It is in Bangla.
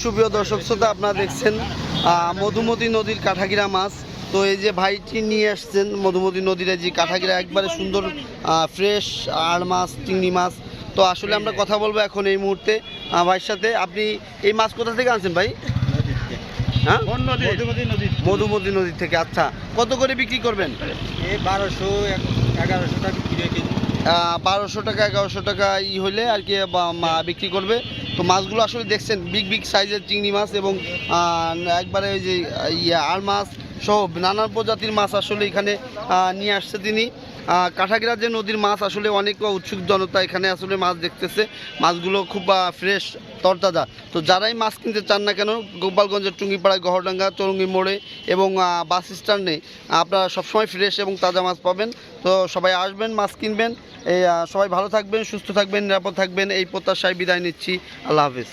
সুপ্রিয় দর্শক শ্রোতা, আপনারা দেখছেন মধুমতি নদীর কাঠাগিরা মাছ। তো এই যে ভাইটি নিয়ে আসছেন মধুমতি নদীর যে কাঠাগিরা, একবারে সুন্দর ফ্রেশ আর মাছ, চিংড়ি মাছ। তো আসলে আমরা কথা বলবো এখন এই মুহূর্তে ভাইয়ের সাথে। আপনি এই মাছ কোথা থেকে আনছেন ভাই? হ্যাঁ, মধুমতি নদী থেকে। আচ্ছা, কত করে বিক্রি করবেন? 1200-1100 টাকা বিক্রি হয় কেজি। 1200 টাকা 1100 টাকা হইলে আর কি বিক্রি করবে। তো মাছগুলো আসলে দেখছেন বিগ সাইজের চিংড়ি মাছ এবং একবারে ওই যে আর মাছ সহ নানান প্রজাতির মাছ আসলে এখানে নিয়ে আসছে তিনি। কাঠাগিরা যে নদীর মাছ, আসলে অনেক উৎসুক জনতা এখানে আসলে মাছ দেখতেছে। মাছগুলো খুব ফ্রেশ, তরতাজা। তো যারাই মাছ কিনতে চান না কেন, গোপালগঞ্জের টুঙ্গিপাড়ায়, গহরডাঙ্গা, চৌরঙ্গি মোড়ে এবং বাস স্ট্যান্ডে আপনারা সবসময় ফ্রেশ এবং তাজা মাছ পাবেন। তো সবাই আসবেন, মাছ কিনবেন। এই সবাই ভালো থাকবেন, সুস্থ থাকবেন, নিরাপদ থাকবেন, এই প্রত্যাশায় বিদায় নিচ্ছি। আল্লাহ হাফেজ।